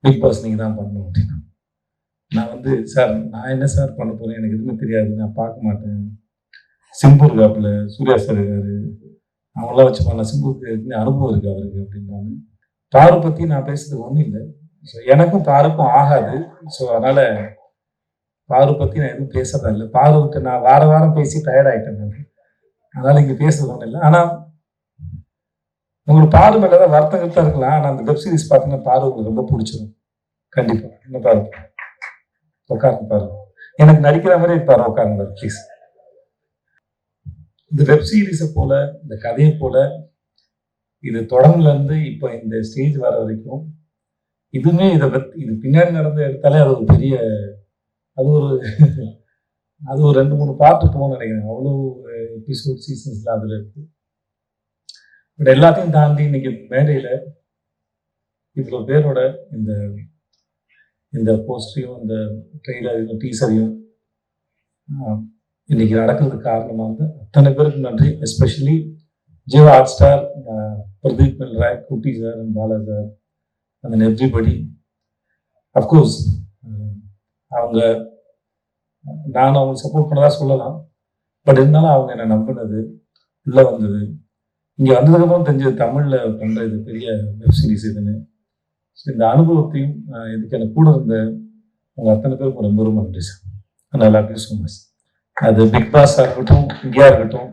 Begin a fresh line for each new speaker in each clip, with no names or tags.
Big pass நீங்கள் தான் பண்ணணும் அப்படின்னா நான் வந்து சார் நான் என்ன சார் பண்ண போகிறேன், எனக்கு எதுவுமே தெரியாது, நான் பார்க்க மாட்டேன். சிம்பு இருக்காப்புல, சூர்யா சார் இருக்காரு, அவங்களாம் வச்சு பண்ணலாம். சிம்புக்கு அனுபவம் இருக்கு அவருக்கு அப்படின்னாலும் பாரு பற்றி நான் பேசுறதுக்கு ஒன்றும் இல்லை. ஸோ எனக்கும் பாருக்கும் ஆகாது. ஸோ அதனால் பாரு பற்றி நான் எதுவும் பேசுறதா இல்லை. பாருக்கிட்ட நான் வாரம் பேசி டயர்ட் ஆகிட்டேன் நான். அதனால் இங்கே பேசுறது ஒன்றும் இல்லை. ஆனால் உங்களுக்கு பாரு மேலே தான் வருத்தங்கள் தான் இருக்கலாம். ஆனால் அந்த வெப் சீரிஸ் பார்த்தீங்கன்னா பாரு உங்களுக்கு ரொம்ப பிடிச்சிடும். கண்டிப்பாக என்ன பாரு உட்காருங்க பாருங்க. எனக்கு நடிக்கிற மாதிரி பாரு உட்காருங்க ப்ளீஸ். இந்த வெப் சீரிஸை போல, இந்த கதையை போல, இது தொடர்ந்துலேருந்து இப்போ இந்த ஸ்டேஜ் வர வரைக்கும் இதுவுமே இது பின்னாடி நடந்த எடுத்தாலே அது ஒரு பெரிய அது ஒரு 2-3 பார்ட்டு போகணும்னு நினைக்கிறேன். அவ்வளோ எபிசோட் சீசன்ஸ்லாம் அதில் இருக்கு. பட் எல்லாத்தையும் தாண்டி இன்னைக்கு மேடையில் இவ்வளோ பேரோட இந்த போஸ்டரையும் இந்த ட்ரெய்லரையும் டீசரையும் இன்னைக்கு நடக்கிறதுக்கு காரணமாக வந்து அத்தனை பேருக்கு நன்றி. Especially Jio Hotstar, Pradeep Melroy, Kutty sir and Bala sir and everybody. Of course நான் அவங்க சப்போர்ட் பண்ணதா சொல்லலாம். பட் இருந்தாலும் அவங்க என்னை நம்பினது, உள்ளே வந்தது, இங்கே வந்ததுக்கப்புறம் தெரிஞ்சது தமிழில் பண்ணுற இது பெரிய வெப் சீரிஸ் இதுன்னு. ஸோ இந்த அனுபவத்தையும் இதுக்கு எனக்கு கூட இருந்த உங்கள் அத்தனை பேருக்கு ரொம்ப ரொம்ப நன்றி சார். நல்லா யூ ஸோ மச். அது பிக் பாஸாக இருக்கட்டும், இங்கேயா இருக்கட்டும்,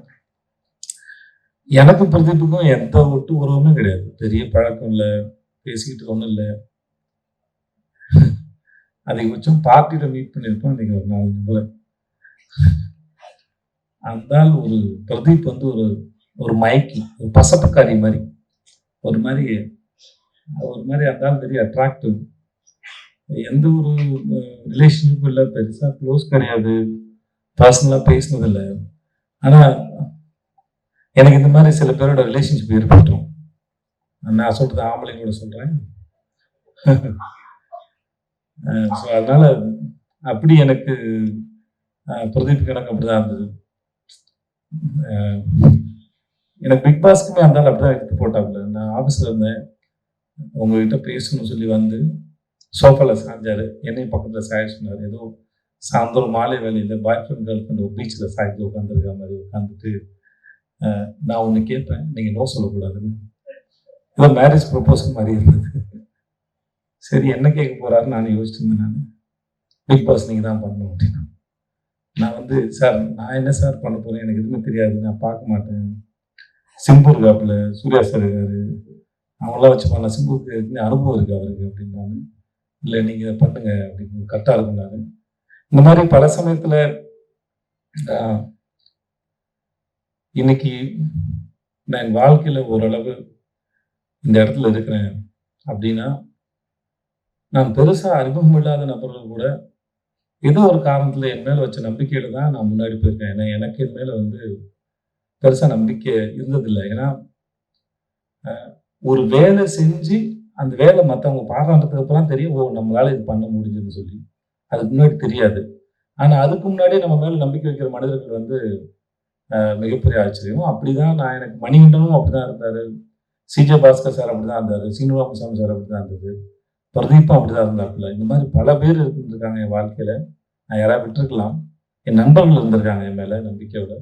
எனக்கு பிரதீப்புக்கும் எந்த ஒட்டு உறவுமே கிடையாது. பெரிய பழக்கம் இல்லை, பேசிக்கிட்டு ஒன்றும் இல்லை. அதிகபட்சம் பார்ட்டியில் மீட் பண்ணியிருப்போம் இன்னைக்கு ஒரு 4 முறை. அந்த ஒரு பிரதீப் வந்து ஒரு மயக்கி, ஒரு பசப்புக்காரி மாதிரி, ஒரு மாதிரி அந்த வெரி அட்ராக்டிவ். எந்த ஒரு ரிலேஷன்ஷிப்பும் இல்லை, பெருசாக க்ளோஸ் கிடையாது, பர்சனலாக பேசினதில்லை. ஆனால் எனக்கு இந்த மாதிரி சில பேரோட ரிலேஷன்ஷிப் ஏற்பட்டோம். நான் சொல்றது ஆம்பளைங்களோட சொல்கிறேன். ஸோ அதனால அப்படி எனக்கு பிரதீப் கணக்கு அப்படிதான் இருந்தது. எனக்கு பிக் பாஸ்க்குமே அந்த அப்படிதான் எடுத்து போட்டாப்புல. நான் ஆஃபீஸில் இருந்தேன், உங்ககிட்ட பேசணும்னு சொல்லி வந்து சோஃபாவில் சாஞ்சாரு, என்னையும் பக்கத்தில் சாய சொன்னார். ஏதோ சாயந்தரம் மாலை வேலையில் பாய் ஃப்ரெண்ட் கேர்ள் ஃப்ரெண்ட் பீச்சில் சாய்ந்து உட்காந்துருக்க மாதிரி உட்காந்துட்டு நான் ஒன்று கேட்பேன், நீங்கள் நோ சொல்லக்கூடாதுன்னு. ஏதோ மேரேஜ் ப்ரொபோசல் மாதிரி இருந்தது. சரி என்ன கேட்க போகிறாருன்னு நான் யோசிச்சுட்டு இருந்தேன். நான் பிக் பாஸ் நீங்கள் தான் பண்ணணும் அப்படின்னா நான் வந்து சார் நான் என்ன சார் பண்ண போகிறேன், எனக்கு எதுவுமே தெரியாது, நான் பார்க்க மாட்டேன். சிம்பு இருக்காப்புல, சூர்யா சார் இருக்காரு, அவங்களாம் வச்சு பண்ணலாம், சிம்புக்கு அனுபவம் இருக்கு அவருக்கு அப்படின்னாலும் இல்லை நீங்கள் பண்ணுங்க அப்படின்னு கரெக்டாக இருக்கும். நான் இந்த மாதிரி பல சமயத்தில் இன்னைக்கு நான் என் வாழ்க்கையில் ஓரளவு இந்த இடத்துல இருக்கிறேன் அப்படின்னா நான் பெருசாக அறிமுகம் இல்லாத நபர்கள் கூட ஏதோ ஒரு காரணத்தில் என் மேலே வச்ச நம்பிக்கையில தான் நான் முன்னாடி போயிருக்கேன். ஏன்னா எனக்கு என் மேலே வந்து பெருசாக நம்பிக்கை இருந்ததில்லை. ஏன்னா ஒரு வேலை செஞ்சு அந்த வேலை மற்றவங்க பாராட்டுறதுக்கு அப்புறம் தெரியும், ஓ நம்மளால இது பண்ண முடிஞ்சதுன்னு சொல்லி. அதுக்கு முன்னாடி தெரியாது. ஆனால் அதுக்கு முன்னாடியே நம்ம மேலே நம்பிக்கை வைக்கிற மனிதர்கள் வந்து மிகப்பெரிய ஆச்சரியம். அப்படிதான் நான் எனக்கு மணிகண்டனும் அப்படிதான் இருந்தார், சிஜே பாஸ்கர் சார் அப்படிதான் இருந்தார், சீனிவாமசாமி சார் அப்படிதான் இருந்தது, பிரதீப்பும் அப்படிதான் இருந்தாப்புல. இந்த மாதிரி பல பேர் இருந்திருக்காங்க என் வாழ்க்கையில. நான் யாராவது விட்டுருக்கலாம், என் நண்பர்கள் இருந்திருக்காங்க என் மேல நம்பிக்கையோட.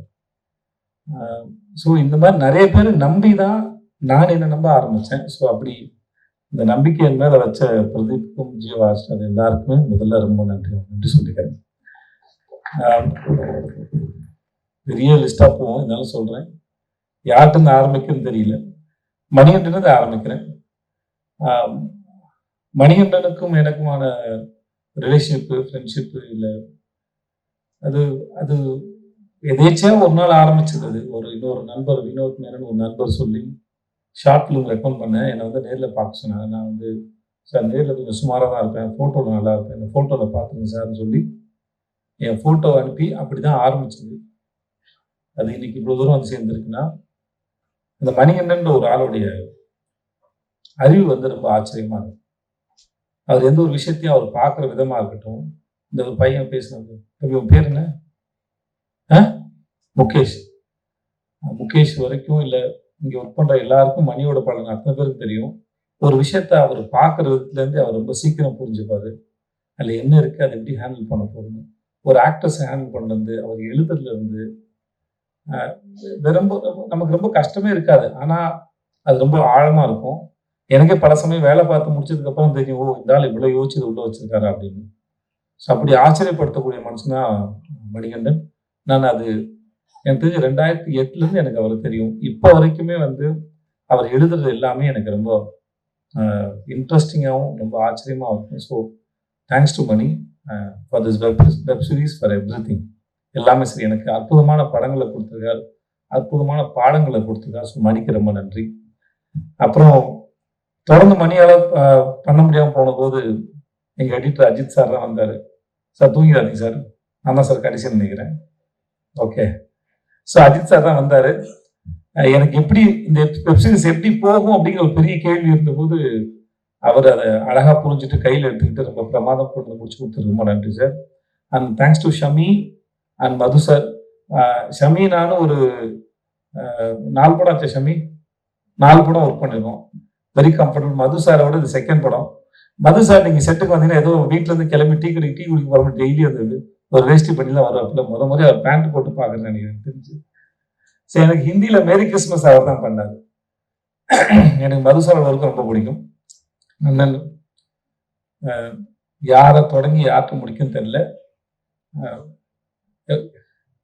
ஸோ இந்த மாதிரி நிறைய பேர் நம்பி தான் நான் என்ன நம்ப ஆரம்பித்தேன். ஸோ அப்படி இந்த நம்பிக்கை என் மேலே வச்ச பிரதீப்புக்கும் ஜியோ ஹாட் ஸ்டார் எல்லாருக்குமே முதல்ல ரொம்ப நன்றி சொல்லிக்கிறேன். பெரிய லிஸ்டாக போவோம், இதனால சொல்கிறேன். யார்கிட்ட ஆரம்பிக்குன்னு தெரியல. மணிகண்டனை ஆரம்பிக்கிறேன். மணிகண்டனுக்கும் எனக்குமான ரிலேஷன்ஷிப்பு, ஃப்ரெண்ட்ஷிப்பு இல்லை, அது எதேச்சியா ஒரு நாள் ஆரம்பிச்சது. அது இன்னொரு நண்பர் வினோத் மேனன் ஒரு நண்பர் சொல்லி ஷார்ட் ஃபிலிம் ரெக்கமெண்ட் பண்ணேன். என்னை வந்து நேரில் பார்க்க சொன்னாங்க. நான் வந்து சார் நேரில் கொஞ்சம் சுமாராக தான் இருப்பேன், ஃபோட்டோவில் நல்லா இருப்பேன், இந்த ஃபோட்டோவில் பார்த்துங்க சார்னு சொல்லி என் ஃபோட்டோ அனுப்பி அப்படி தான் ஆரம்பிச்சது. அது இன்னைக்கு இவ்வளோ தூரம் வந்து சேர்ந்துருக்குன்னா இந்த மணிகண்டன் ஒரு ஆளுடைய அறிவு வந்து ரொம்ப ஆச்சரியமாக இருக்கும். அவர் எந்த ஒரு விஷயத்தையும் அவர் பார்க்குற விதமாக இருக்கட்டும். இந்த ஒரு பையன் பேசினது, உன் பேர் என்ன? முகேஷ் வரைக்கும் இல்லை, இங்கே ஒர்க் பண்ணுற எல்லாருக்கும் மணியோட பலன் அத்தனை பேருக்கு தெரியும். ஒரு விஷயத்த அவர் பார்க்குற விதத்துலேருந்து அவர் ரொம்ப சீக்கிரம் புரிஞ்சுப்பாரு. அதில் என்ன இருக்குது, அதை எப்படி ஹேண்டில் பண்ண போகணும். ஒரு ஆக்டர்ஸை ஹேண்டில் பண்ணுறது, அவர் எழுதுறதுலேருந்து ரொம்ப நமக்கு ரொம்ப கஷ்டமே இருக்காது. ஆனால் அது ரொம்ப ஆழமாக இருக்கும். எனக்கே பல சமயம் வேலை பார்த்து முடிச்சதுக்கப்புறம் தெரியும், ஓ இந்த ஆள் இவ்வளோ யோசிச்சு உள்ள வச்சிருக்காரு அப்படின்னு. ஸோ அப்படி ஆச்சரியப்படுத்தக்கூடிய மனுஷனா மணிகண்டன். நான் அது எனக்கு தெரிஞ்சு 2008லேருந்து எனக்கு அவரை தெரியும். இப்போ வரைக்குமே வந்து அவர் எழுதுறது எல்லாமே எனக்கு ரொம்ப இன்ட்ரெஸ்டிங்காகவும் ரொம்ப ஆச்சரியமாக இருக்கும். So thanks to Mani for this web series for everything. எல்லாமே சரி. எனக்கு அற்புதமான படங்களை கொடுத்துருக்காரு, அற்புதமான பாடங்களை கொடுத்துருக்காரு. ஸோ மணிக்கு ரொம்ப நன்றி. அப்புறம் தொடர்ந்து மணியால் பண்ண முடியாமல் போன போது எங்கள் எடிட்டர் அஜித் சார் தான் வந்தார். சார் தூங்கிடாதீங்க சார், நான் தான் சார் கடைசின்னு நினைக்கிறேன். ஓகே. ஸோ அஜித் சார் தான் வந்தார். எனக்கு எப்படி இந்த வெப்சீரிஸ் எப்படி போகும் அப்படிங்கிற ஒரு பெரிய கேள்வி இருந்தபோது அவர் அதை அழகாக புரிஞ்சுட்டு கையில் எடுத்துக்கிட்டு ரொம்ப பிரமாதம் கொண்டு முடிச்சு கொடுத்துரு. ரொம்ப நன்றி sir. And thanks to Shami and Madhu sir. Shami நானும் ஒரு 4 படம் ஆச்சு. ஷமி 4 படம் ஒர்க் பண்ணிருக்கோம். Very comfortable. மது சாரோட இது செகண்ட் படம். மது சார் நீங்கள் செட்டுக்கு வந்தீங்கன்னா ஏதோ வீட்டிலேருந்து கிளம்பி டீ குடிக்க போகிற டெய்லி அது ஒரு வேஷ்டி பண்ணிலாம் வருவாப்புல. முறை அவர் பேண்ட் போட்டு பார்க்குறேன் எனக்கு தெரிஞ்சு. சரி, எனக்கு ஹிந்தியில் மேரி கிறிஸ்மஸ் அவர் தான் பண்ணார். எனக்கு மது சாரோட ஒர்க்கு ரொம்ப பிடிக்கும். அண்ணன் யாரை தொடங்கி யார்கிட்ட முடிக்கும்னு தெரியல.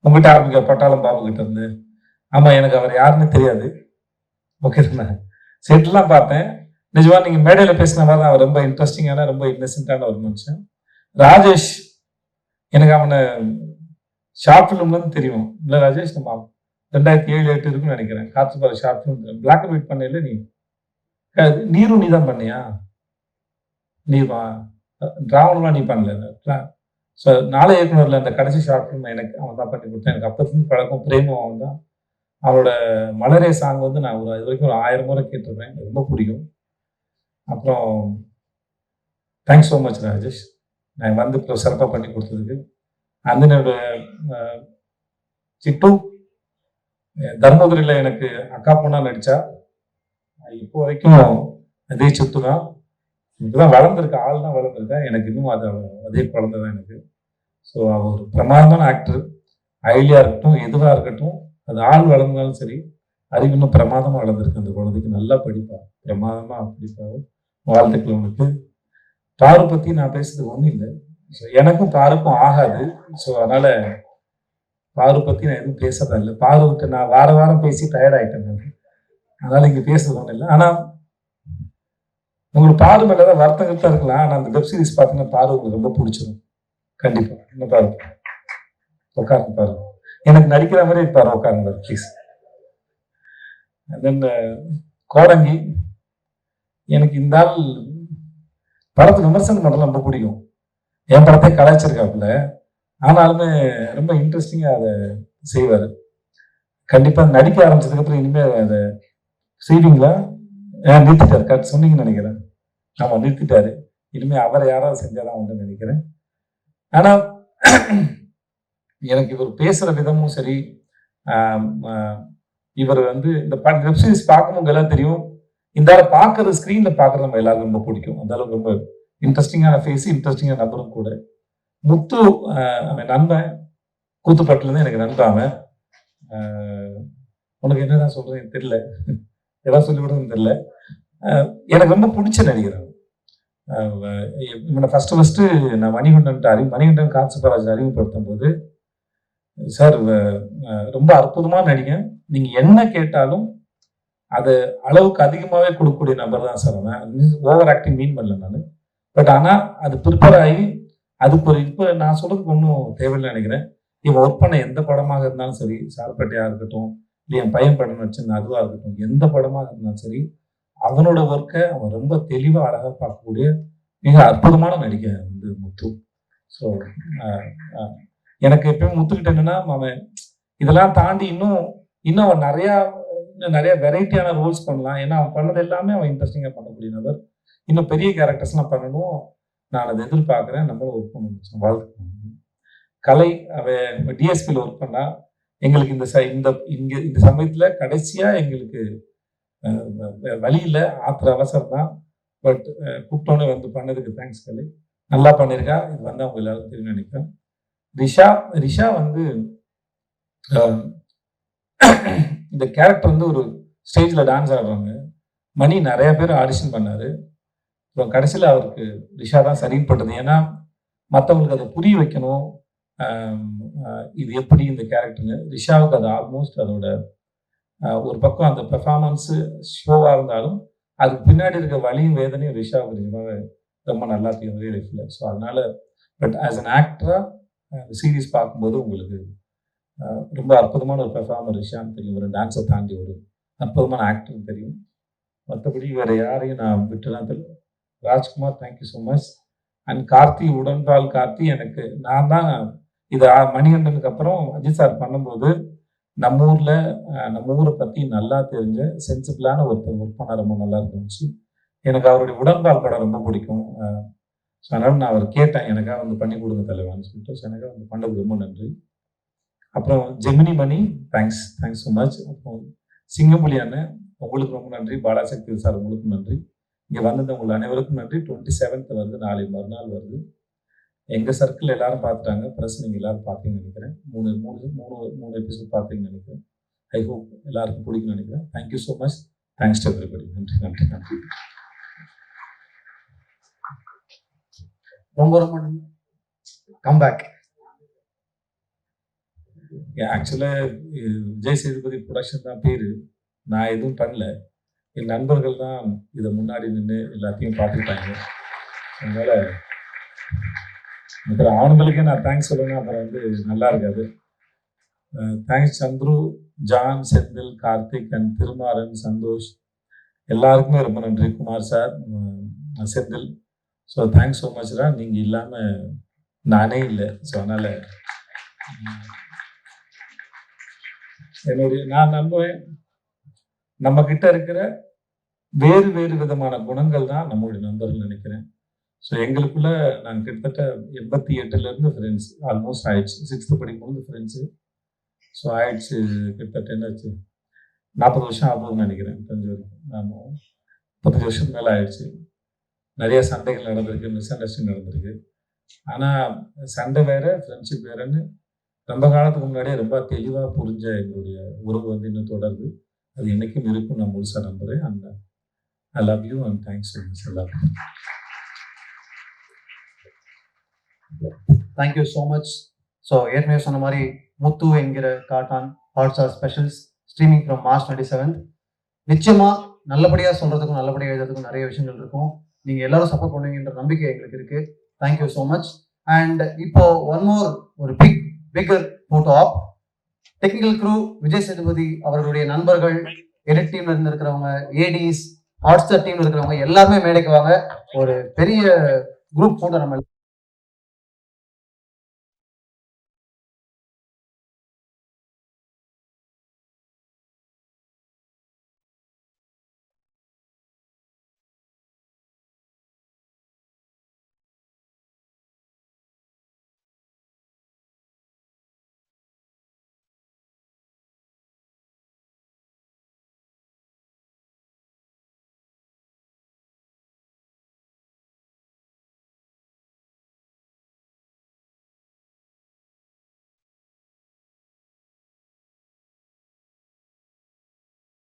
உங்ககிட்ட ஆரம்பிக்க பட்டாளம் பாபு கிட்ட இருந்து. ஆமாம், எனக்கு அவர் யாருன்னு தெரியாது. ஓகே தானே. செட்லாம் பார்த்தேன். நிஜமா நீங்கள் மேடையில் பேசின மாதிரி தான் அவர் ரொம்ப இன்ட்ரெஸ்டிங்கான ரொம்ப இன்னசென்ட்டான ஒரு மனுஷன். ராஜேஷ், எனக்கு அவனை ஷார்ட் ஃபிலிம்லேருந்து தெரியும். இல்லை ராஜேஷ், நம்ம 2007-8 இருக்குன்னு நினைக்கிறேன். காற்று பாரு short film black and white பண்ணல. நீரும் நீ தான் பண்ணியா? நீ டிராவணம்லாம் நீ பண்ணல. ஸோ நாளை இயக்குனரில் அந்த கடைசி ஷார்ட் ஃபிலிம் எனக்கு அவன் தான் பண்ணி கொடுத்தேன். எனக்கு அப்போருந்து பழக்கம் பிரேமும் அவன் தான். அவனோட மலரே சாங் வந்து நான் இது வரைக்கும் ஒரு 1000 முறை கேட்டிருப்பேன். ரொம்ப பிடிக்கும். அப்புறம் தேங்க்ஸ் ஸோ மச் ராஜேஷ், நான் வந்து இப்போ சிறப்பாக பண்ணி கொடுத்ததுக்கு. அந்தனோட சிட்டு தர்மபுரியில் எனக்கு அக்கா பொண்ணா நடித்தா. இப்போ வரைக்கும் அதே சிட்டு தான். இப்போதான் வளர்ந்துருக்கா, ஆள் தான் வளர்ந்துருக்கா. எனக்கு இன்னும் அது அதே குழந்தை தான் எனக்கு. ஸோ அவர் ஒரு பிரமாதமான ஆக்டர். ஐடியா இருக்கட்டும், எதுவாக இருக்கட்டும், அது ஆள் வளர்ந்தாலும் சரி, அறிவு இன்னும் பிரமாதமாக வளர்ந்துருக்கு. அந்த குழந்தைக்கு நல்லா படிப்பா, பிரமாதமாக படிப்பாவும். வாழ்த்துக்கள் உனக்கு. பாரு பற்றி நான் பேசுறதுக்கு ஒன்றும் இல்லை. ஸோ எனக்கும் பாருக்கும் ஆகாது. ஸோ அதனால் பாரு பற்றி நான் எதுவும் பேசுறதா இல்லை. பாரு விட்டு நான் வாரம் பேசி டயர்ட் ஆகிட்டேன் நான். அதனால் இங்கே பேசுறது ஒன்றும் இல்லை. ஆனால் உங்களுக்கு பாரு மேலே தான் வருத்தங்கள் தான் இருக்கலாம். ஆனால் அந்த வெப் சீரிஸ் பார்த்தீங்கன்னா பாரு உங்களுக்கு ரொம்ப பிடிச்சிடும். கண்டிப்பாக என்ன பாரு, உட்காந்து பாரு. எனக்கு நடிக்கிற மாதிரி பாரு, உட்காருங்க ப்ளீஸ். தென் கோடங்கி, எனக்கு இந்த ஆள் படத்தை விமர்சனம் பண்ணுறது ரொம்ப பிடிக்கும். என் படத்தை கலாய்ச்சிருக்காப்புல, ஆனாலுமே ரொம்ப இன்ட்ரெஸ்டிங்காக அதை செய்வார். கண்டிப்பாக நடிக்க ஆரம்பிச்சதுக்கப்புறம் இனிமேல் அதை செய்வீங்களா? நிறுத்திட்டாரு, கரெக்ட் சொன்னீங்கன்னு நினைக்கிறேன். ஆமாம், நிறுத்திட்டாரு. இனிமேல் அவரை யாராவது செஞ்சாதான் உண்டு நினைக்கிறேன். ஆனால் எனக்கு இவர் பேசுகிற விதமும் சரி, இவர் வந்து இந்த வெப்சீரிஸ் பார்க்கும்போது எல்லாம் தெரியும். இந்த ஆளை பார்க்கறது ஸ்க்ரீனில் பார்க்குறது நம்ம எல்லாருக்கும் ரொம்ப பிடிக்கும். அந்த அளவுக்கு ரொம்ப இன்ட்ரெஸ்டிங்கான ஃபேஸ், இன்ட்ரெஸ்டிங்கான நபரும் கூட. முத்து அவன் நண்பன், கூத்துப்பட்டுலேருந்து எனக்கு நண்பன் அவன். உனக்கு என்னதான் சொல்கிறேன்னு தெரியல, எதாவது சொல்லிவிடுறதுன்னு தெரியல. எனக்கு ரொம்ப பிடிச்ச நடிகர். இவனை ஃபஸ்ட்டு நான் மணிகண்டன் காட்சிபராஜ் அறிமுகப்படுத்தும் போது, சார் ரொம்ப அற்புதமாக நடிங்க, நீங்கள் என்ன கேட்டாலும் அது அளவுக்கு அதிகமாகவே கொடுக்கக்கூடிய நபர் தான் சார் அவன். ஓவர் ஆக்டிங் மீன் பண்ணல நான். பட் ஆனால் அது ப்ரிப்பேர் ஆகி அதுக்கு ஒரு இப்போ நான் சொல்கிறதுக்கு ஒன்றும் தேவையில்லை நினைக்கிறேன். இவன் ஒர்க் பண்ண எந்த படமாக இருந்தாலும் சரி, சார்பட்டையாக இருக்கட்டும், இல்லை என் பையன் படம் நடிச்சிருந்த அதுவாக இருக்கட்டும், எந்த படமாக இருந்தாலும் சரி, அவனோட ஒர்க்கை அவன் ரொம்ப தெளிவாக அழகாக பார்க்கக்கூடிய மிக அற்புதமான நடிகை வந்து முத்து. ஸோ எனக்கு எப்பயும் முத்துக்கிட்ட என்னன்னா, அவன் இதெல்லாம் தாண்டி இன்னும் அவன் நிறைய வெரைட்டியான ரோல்ஸ் பண்ணலாம். ஏன்னா அவன் பண்ணது எல்லாமே அவன் இன்ட்ரெஸ்டிங்காக பண்ணக்கூடிய நபர். இன்னும் பெரிய கேரக்டர்ஸ்லாம் பண்ணணும், நான் அதை எதிர்பார்க்குறேன். நம்மளும் ஒர்க் பண்ண வாழ்க்கை கலை. அவன் டிஎஸ்பியில் ஒர்க் பண்ணா எங்களுக்கு இந்த சமயத்தில் கடைசியாக எங்களுக்கு வழி இல்லை, ஆத்திர அவசரம் தான். பட் கூப்பிட்டோன்னே வந்து பண்ணதுக்கு தேங்க்ஸ் கலை. நல்லா பண்ணியிருக்கா. இது வந்து அவங்க எல்லாரும் தெரியும் நினைக்கிறேன். ரிஷா வந்து இந்த கேரக்டர் வந்து ஒரு ஸ்டேஜில் டான்ஸ் ஆடுறாங்க. மணி நிறைய பேர் ஆடிஷன் பண்ணாரு. அப்புறம் கடைசியில் அவருக்கு ரிஷா தான் சரின்னு பட்டது. ஏன்னா மற்றவங்களுக்கு அதை புரிய வைக்கணும், இது எப்படி இந்த கேரக்டர்னு. ரிஷாவுக்கு அது ஆல்மோஸ்ட் அதோட ஒரு பக்கம் அந்த பெர்ஃபார்மன்ஸு ஷோவாக இருந்தாலும் அதுக்கு பின்னாடி இருக்க வலியும் வேதனையும் ரிஷாவுக்கு நிஜமாவே ரொம்ப நல்லா தெரியும் லைஃப்பில். ஸோ அதனால பட் ஆஸ் அன் ஆக்டராக சீரீஸ் பார்க்கும்போது உங்களுக்கு ரொம்ப அற்புதமான ஒரு பெர்ஃபார்மர் ரிஷான்னு தெரியும். ஒரு டான்ஸை தாண்டி ஒரு அற்புதமான ஆக்டர்னு தெரியும். மற்றபடி வேறு யாரையும் நான் விட்டுலாம் தெரியும். Rajkumar, thank you so much. And Karthi, உடன்பால் கார்த்தி, எனக்கு நான் தான் இது மணிகண்டனுக்கு அப்புறம் அஜித் சார் பண்ணும்போது நம்ம ஊரை பற்றி நல்லா தெரிஞ்ச சென்சிபிளான ஒருத்தர் ஒர்க் பண்ண ரொம்ப நல்லா இருந்துச்சு. எனக்கு அவருடைய உடன்பால் படம் ரொம்ப பிடிக்கும். ஸோ அதனால் நான் அவர் கேட்டேன், எனக்காக வந்து பண்ணி கொடுங்க தலைவான்னு சொல்லிட்டு. ஸோ எனக்காக வந்து பண்ணது ரொம்ப நன்றி. அப்புறம் ஜெமினி மணி, தேங்க்ஸ் ஸோ மச். அப்புறம் சிங்கம்புலி அண்ணன், உங்களுக்கு ரொம்ப நன்றி. பாலாசக்தி சார், உங்களுக்கும் நன்றி. இங்கே வந்தது உங்கள் அனைவருக்கும் நன்றி. 27th வந்து நாளை மறுநாள் வருது. எங்கள் சர்க்கிள் எல்லாரும் பார்த்துட்டாங்க. ப்ளஸ் நீங்கள் எல்லாரும் பார்த்தீங்கன்னு நினைக்கிறேன். மூணு எபிசோட் பார்த்தீங்கன்னு நினைக்கிறேன். ஐ ஹோப் எல்லாருக்கும் பிடிக்கும்னு நினைக்கிறேன். Thank you so much. Thanks to everybody. நன்றி.
ரொம்ப கம்பேக்.
ஆக்சுவலாக விஜய் சேதுபதி ப்ரொடக்ஷன் தான் பேர். நான் எதுவும் பண்ணல. என் நண்பர்கள் தான் இதை முன்னாடி நின்று எல்லாத்தையும் பார்த்துக்கிட்டாங்க. அதனால் அப்புறம் அவனுங்களுக்கே நான் தேங்க்ஸ் சொல்லணும், அப்புறம் வந்து நல்லா இருக்காது. Thanks Chandru, John, Senthil, Karthik and Thirumaran, Santhosh, எல்லாருக்குமே ரொம்ப நன்றி. Kumar sir, Senthil. So thanks so மச்ரா. நீங்கள் இல்லாமல் நானே இல்லை. ஸோ அதனால் நான் நம்புவேன், நம்ம கிட்ட இருக்கிற வேறு விதமான குணங்கள் தான் நம்மளுடைய நண்பர்கள் நினைக்கிறேன். ஸோ எங்களுக்குள்ள நாங்கள் கிட்டத்தட்ட 88லேருந்து ஃப்ரெண்ட்ஸ் ஆல்மோஸ்ட் ஆயிடுச்சு. 6th படிக்கும்போது ஃப்ரெண்ட்ஸு. ஸோ ஆயிடுச்சு கிட்டத்தட்ட என்னாச்சு 40 வருஷம் ஆகுதுன்னு நினைக்கிறேன். 35 வருஷத்துக்கு மேலே ஆயிடுச்சு. நிறைய சண்டைகள் நடந்திருக்கு, மிஸ் அண்டர்ஸ்டாண்டிங் நடந்திருக்கு. ஆனால் சண்டை வேறு, ஃப்ரெண்ட்ஷிப் வேறுன்னு ரொம்ப காலத்துக்கு முன்னாடியே ரொம்ப தெளிவாக புரிஞ்ச எங்களுடைய உறவு வந்து இன்னும் தொடருது. அது என்றைக்கும் இருக்கும், நான் முழுசாக நம்புகிறேன். And I love you and thanks so much எல்லாருக்கும்.
Thank you so much. ஸோ ஏற்கனவே சொன்ன மாதிரி முத்து என்கிற Kaattan Hotstar specials streaming from March 27th. நிச்சயமாக நல்லபடியாக சொல்கிறதுக்கும் நல்லபடியாக எழுதுறதுக்கும் நிறைய விஷயங்கள் இருக்கும். நீங்கள் எல்லாரும் சப்போர்ட் பண்ணுவீங்கன்ற நம்பிக்கை எங்களுக்கு இருக்குது. Thank you so much. அண்ட் இப்போ ஒரு bigger photo of technical crew, Vijay Sethupathi அவர்களுடைய நண்பர்கள், எடிட் டீம்ல இருந்து இருக்கிறவங்க, ஏடிஸ், ஹாட்ஸ்டார் டீம்ல இருக்கிறவங்க எல்லாருமே மேடைக்கு வாங்க. ஒரு பெரிய குரூப் ஃபோட்டோ நம்ம